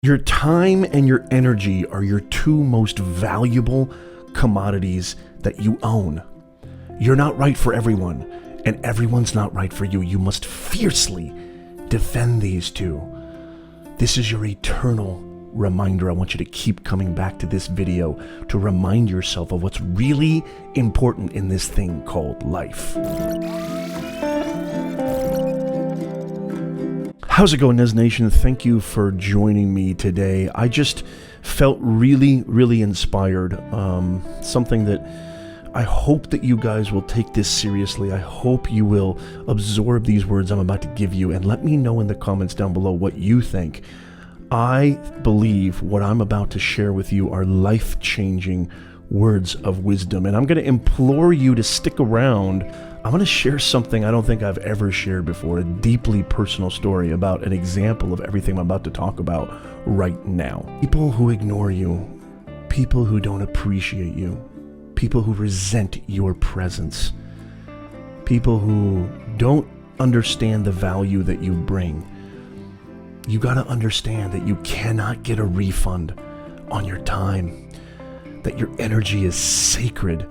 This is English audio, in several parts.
Your time and your energy are your two most valuable commodities that you own. You're not right for everyone, and everyone's not right for you. You must fiercely defend these two. This is your eternal reminder. I want you to keep coming back to this video to remind yourself of what's really important in this thing called life. How's it going, Nez Nation? Thank you for joining me today. I just felt really inspired. Something that I hope that you guys will take this seriously. I hope you will absorb these words I'm about to give you and let me know in the comments down below what you think. I believe what I'm about to share with you are life-changing words of wisdom, and I'm going to implore you to stick around. I'm going to share something I don't think I've ever shared before, a deeply personal story about an example of everything I'm about to talk about right now. People who ignore you, people who don't appreciate you, people who resent your presence, people who don't understand the value that you bring. You got to understand that you cannot get a refund on your time, that your energy is sacred,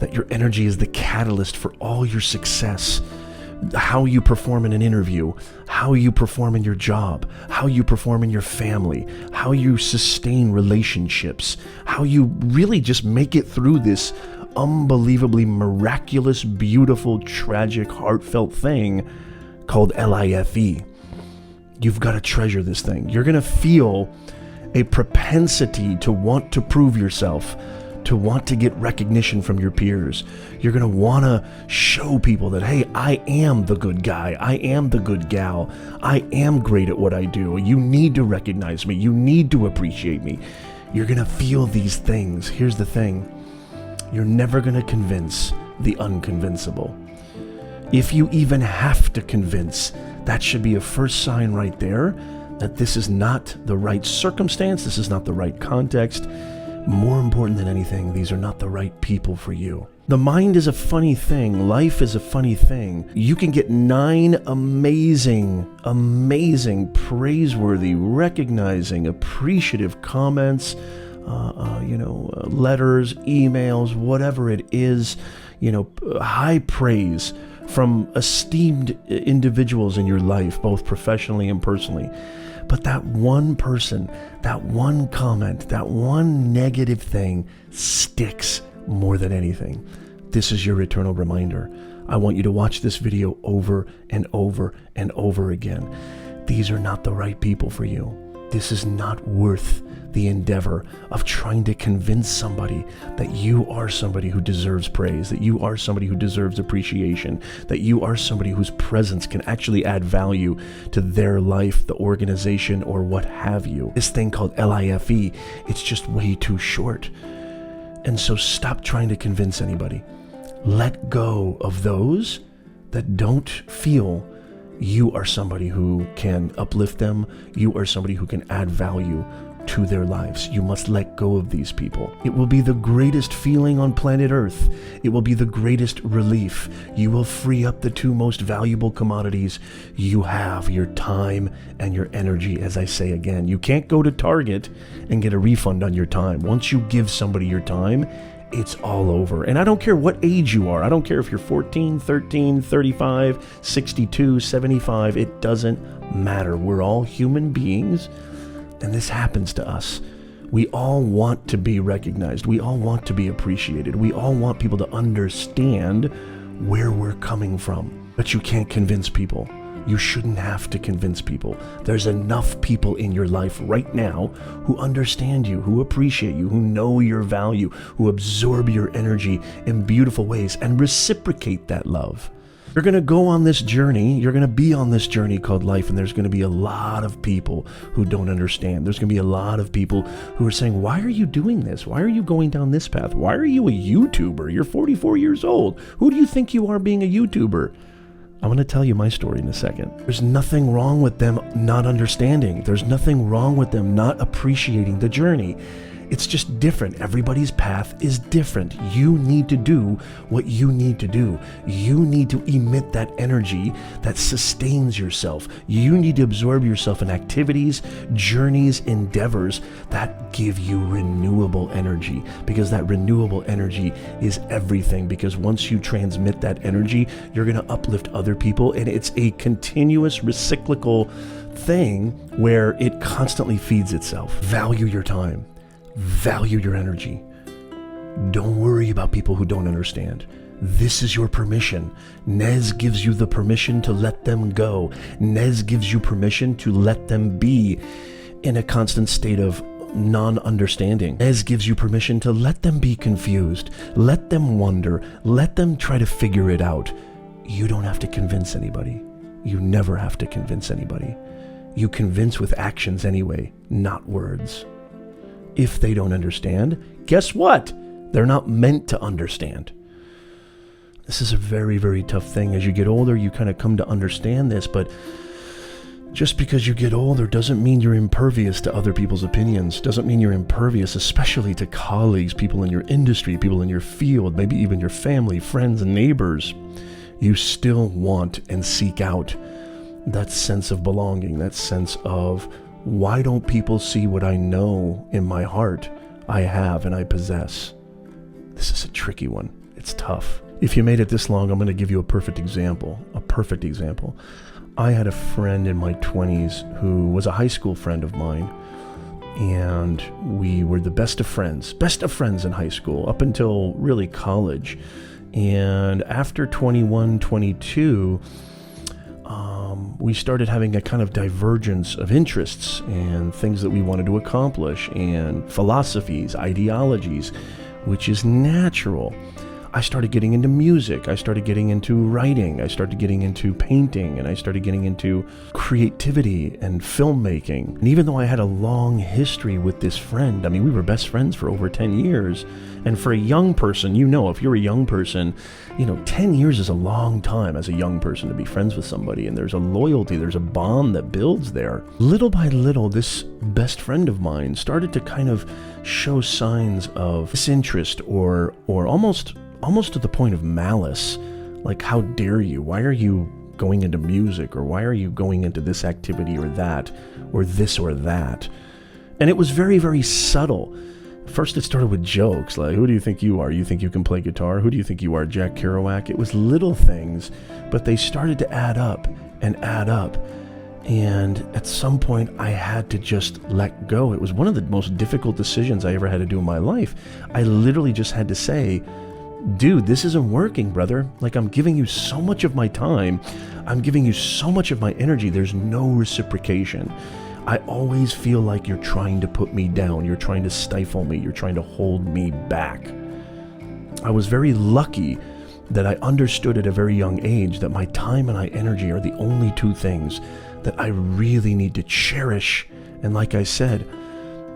that your energy is the catalyst for all your success. How you perform in an interview, how you perform in your job, how you perform in your family, how you sustain relationships, how you really just make it through this unbelievably miraculous, beautiful, tragic, heartfelt thing called LIFE. You've got to treasure this thing. You're going to feel a propensity to want to prove yourself, to want to get recognition from your peers. You're going to want to show people that, hey, I am the good guy. I am the good gal. I am great at what I do. You need to recognize me. You need to appreciate me. You're going to feel these things. Here's the thing. You're never going to convince the unconvincible. If you even have to convince, that should be a first sign right there that this is not the right circumstance. This is not the right context. More important than anything, these are not the right people for you. The mind is a funny thing. Life is a funny thing. You can get 9 amazing, praiseworthy, recognizing, appreciative comments, letters, emails, whatever it is, high praise from esteemed individuals in your life, both professionally and personally. But that one person, that one comment, that one negative thing sticks more than anything. This is your eternal reminder. I want you to watch this video over and over and over again. These are not the right people for you. This is not worth the endeavor of trying to convince somebody that you are somebody who deserves praise, that you are somebody who deserves appreciation, that you are somebody whose presence can actually add value to their life, the organization, or what have you. This thing called LIFE, it's just way too short. And so stop trying to convince anybody. Let go of those that don't feel you are somebody who can uplift them. You are somebody who can add value to their lives. You must let go of these people. It will be the greatest feeling on planet Earth. It will be the greatest relief. You will free up the two most valuable commodities you have, your time and your energy. As I say again, you can't go to Target and get a refund on your time. Once you give somebody your time, it's all over. And I don't care what age you are. I don't care if you're 14, 13, 35, 62, 75. It doesn't matter. We're all human beings. And this happens to us. We all want to be recognized. We all want to be appreciated. We all want people to understand where we're coming from. But you can't convince people. You shouldn't have to convince people. There's enough people in your life right now who understand you, who appreciate you, who know your value, who absorb your energy in beautiful ways and reciprocate that love. You're going to go on this journey. You're going to be on this journey called life, and there's going to be a lot of people who don't understand. There's going to be a lot of people who are saying, why are you doing this? Why are you going down this path? Why are you a YouTuber? You're 44 years old. Who do you think you are being a YouTuber? I'm going to tell you my story in a second. There's nothing wrong with them not understanding. There's nothing wrong with them not appreciating the journey. It's just different. Everybody's path is different. You need to do what you need to do. You need to emit that energy that sustains yourself. You need to absorb yourself in activities, journeys, endeavors that give you renewable energy, because that renewable energy is everything. Because once you transmit that energy, you're going to uplift other people, and it's a continuous recyclical thing where it constantly feeds itself. Value your time. Value your energy. Don't worry about people who don't understand. This is your permission. Nez gives you the permission to let them go. Nez gives you permission to let them be in a constant state of non-understanding. Nez gives you permission to let them be confused. Let them wonder. Let them try to figure it out. You don't have to convince anybody. You never have to convince anybody. You convince with actions anyway, not words. If they don't understand, guess what? They're not meant to understand. This is a very, very tough thing. As you get older, you kind of come to understand this, but just because you get older doesn't mean you're impervious to other people's opinions, doesn't mean you're impervious, especially to colleagues, people in your industry, people in your field, maybe even your family, friends, and neighbors. You still want and seek out that sense of belonging, that sense of, why don't people see what I know in my heart I have and I possess? This is a tricky one. It's tough. If you made it this long, I'm going to give you a perfect example. A perfect example. I had a friend in my 20s who was a high school friend of mine, and we were the best of friends in high school up until really college. And after 21, 22, we started having a kind of divergence of interests and things that we wanted to accomplish, and philosophies, ideologies, which is natural. I started getting into music, I started getting into writing, I started getting into painting, and I started getting into creativity and filmmaking. And even though I had a long history with this friend, I mean, we were best friends for over 10 years. And for a young person, if you're a young person, 10 years is a long time as a young person to be friends with somebody. And there's a loyalty, there's a bond that builds there. Little by little, this best friend of mine started to kind of show signs of disinterest or almost to the point of malice. Like, how dare you? Why are you going into music? Or why are you going into this activity or that, or this or that? And it was very, very subtle. First, it started with jokes, like, who do you think you are? You think you can play guitar? Who do you think you are, Jack Kerouac? It was little things, but they started to add up and add up. And at some point, I had to just let go. It was one of the most difficult decisions I ever had to do in my life. I literally just had to say, dude, this isn't working, brother. Like, I'm giving you so much of my time. I'm giving you so much of my energy. There's no reciprocation. I always feel like you're trying to put me down. You're trying to stifle me. You're trying to hold me back. I was very lucky that I understood at a very young age that my time and my energy are the only two things that I really need to cherish. And like I said,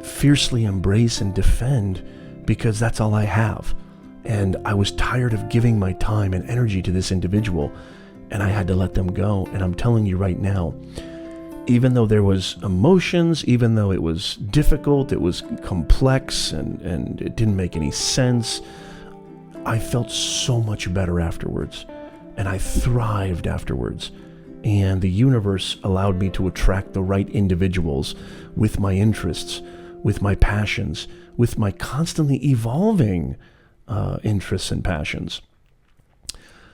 fiercely embrace and defend, because that's all I have. And I was tired of giving my time and energy to this individual, and I had to let them go. And I'm telling you right now, even though there was emotions, even though it was difficult, it was complex, and it didn't make any sense, I felt so much better afterwards, and I thrived afterwards. And the universe allowed me to attract the right individuals with my interests, with my passions, with my constantly evolving interests and passions.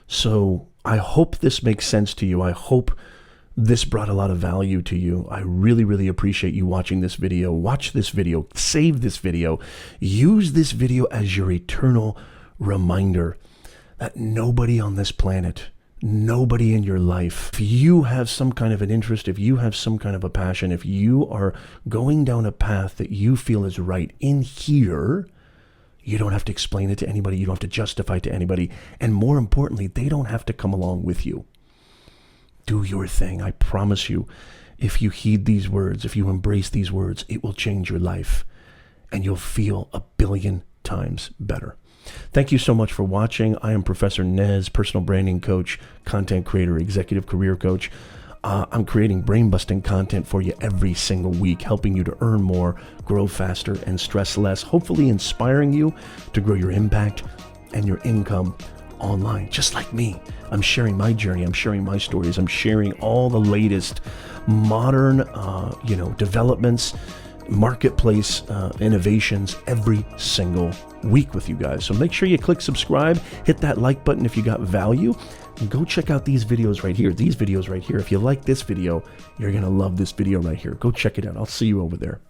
So I hope this makes sense to you. I hope this brought a lot of value to you. I really, really appreciate you watching this video. Watch this video, save this video, use this video as your eternal reminder that nobody on this planet, nobody in your life, if you have some kind of an interest, if you have some kind of a passion, if you are going down a path that you feel is right in here, you don't have to explain it to anybody. You don't have to justify it to anybody. And more importantly, they don't have to come along with you. Do your thing. I promise you, if you heed these words, if you embrace these words, it will change your life, and you'll feel 1,000,000,000 times better. Thank you so much for watching. I am Professor Nez, personal branding coach, content creator, executive career coach. I'm creating brain-busting content for you every single week, helping you to earn more, grow faster, and stress less, hopefully inspiring you to grow your impact and your income online, just like me. I'm sharing my journey, I'm sharing my stories, I'm sharing all the latest modern, developments, marketplace innovations every single week with you guys. So make sure you click subscribe, hit that like button if you got value, and go check out these videos right here. If you like this video, you're gonna love this video right here. Go check it out. I'll see you over there.